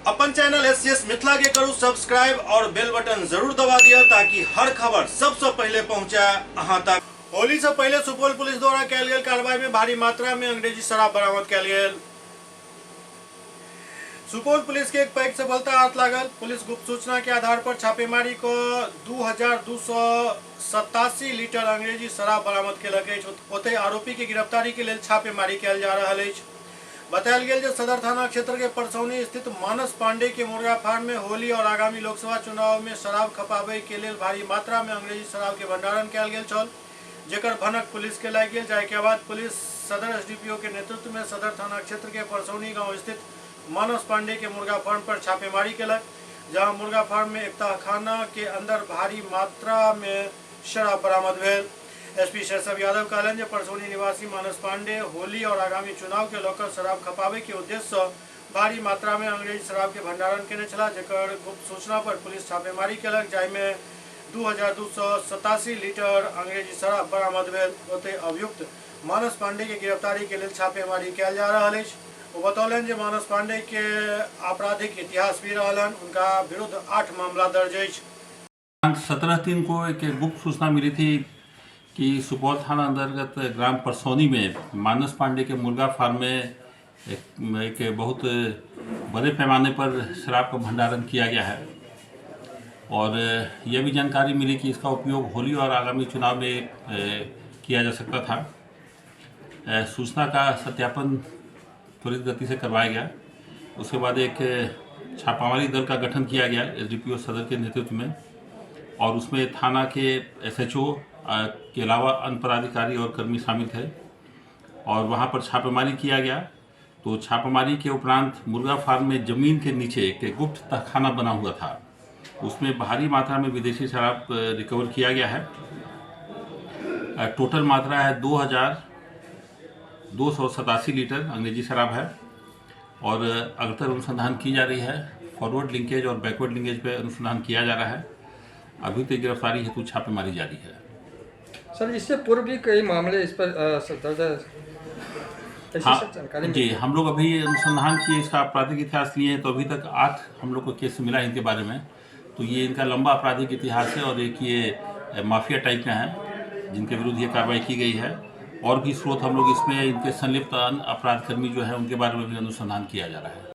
अपन channel SCS Mithila के करू subscribe और बेल बटन जरूर दबा दिया ताकि हर खबर सबसे पहले पहुंचा अहां तक। होली से पहले सुपौल पुलिस द्वारा कैल गेल कार्रवाई में भारी मात्रा में अंग्रेजी शराब बरामद कैल गेल। सुपौल पुलिस के एक पैक सफलता हाथ लागल। पुलिस गुप्त सूचना के आधार पर छापेमारी को 2287 लीटर अंग्रेजी शराब बरामद केलक अछि। ओतहि आरोपी के गिरफ्तारी के लेल छापेमारी कैल जा रहल अछि। बतायल गेल जे सदर थाना क्षेत्र के परसौनी स्थित मानस पांडे के मुर्गा फार्म में होली और आगामी लोकसभा चुनाव में शराब खपाबे के लेल भारी मात्रा में अंग्रेजी शराब के भंडारण कैल गेल छल, जेकर भनक पुलिस के लागि गेल। जाय के बाद पुलिस सदर एसडीपीओ के नेतृत्व में सदर थाना क्षेत्र के परसौनी गांव स्थित मानस पांडे के मुर्गा फार्म पर छापेमारी केलक, जहां मुर्गा फार्म में एक तहखाना के अंदर भारी मात्रा में शराब बरामद भेल। एसपी शैशव यादव कहलन जे परसौनी निवासी मानस पांडे होली और आगामी चुनाव के लेकर शराब खपाबे के उद्देश्य से भारी मात्रा में अंग्रेजी शराब के भंडारण केने छला, जेकर गुप्त सूचना पर पुलिस छापेमारी केलक, जाहि में 2287 लीटर अंग्रेजी शराब बरामद भेल। ओतहि अभियुक्त मानस पांडे के गिरफ्तारी के लेल छापेमारी कैल जा रहल अछि। वो बतौलन जे मानस पांडे के आपराधिक इतिहास भी रहलन, उनका विरुद्ध 8 मामला दर्ज अछि। 17 को एक गुप्त सूचना मिली थी कि सुपौल थाना अंतर्गत ग्राम परसौनी में मानस पांडे के मुर्गा फार्म में एक बहुत बड़े पैमाने पर शराब का भंडारण किया गया है और यह भी जानकारी मिली कि इसका उपयोग होली और आगामी चुनाव में किया जा सकता था। सूचना का सत्यापन त्वरित गति से करवाया गया। उसके बाद एक छापामारी दल का गठन किया गया एसडीपीओ सदर के नेतृत्व में, और उसमें थाना के एसएचओ के अलावा अन्य पदाधिकारी और कर्मी शामिल थे और वहां पर छापेमारी किया गया। तो छापेमारी के उपरांत मुर्गा फार्म में जमीन के नीचे एक गुप्त तहखाना बना हुआ था, उसमें भारी मात्रा में विदेशी शराब रिकवर किया गया है। टोटल मात्रा है 2287 लीटर अंग्रेजी शराब है और अग्रतर अनुसंधान की जा रही है। फॉरवर्ड लिंकेज और बैकवर्ड लिंकेज पे अनुसंधान किया जा रहा है। अभी तक गिरफ्तारी हेतु छापेमारी जारी है। सर, इससे पूर्व भी कई मामले इस पर दर्ज है। हाँ जी, हम लोग अभी अनुसंधान किए, इसका आपराधिक इतिहास लिए हैं, तो अभी तक 8 हम लोग को केस मिला इनके बारे में। तो ये इनका लंबा आपराधिक इतिहास है और एक ये माफिया टाइप में है जिनके विरुद्ध ये कार्रवाई की गई है। और भी स्रोत हम लोग इसमें इनके संलिप्त अपराध कर्मी जो है उनके बारे में भी अनुसंधान किया जा रहा है।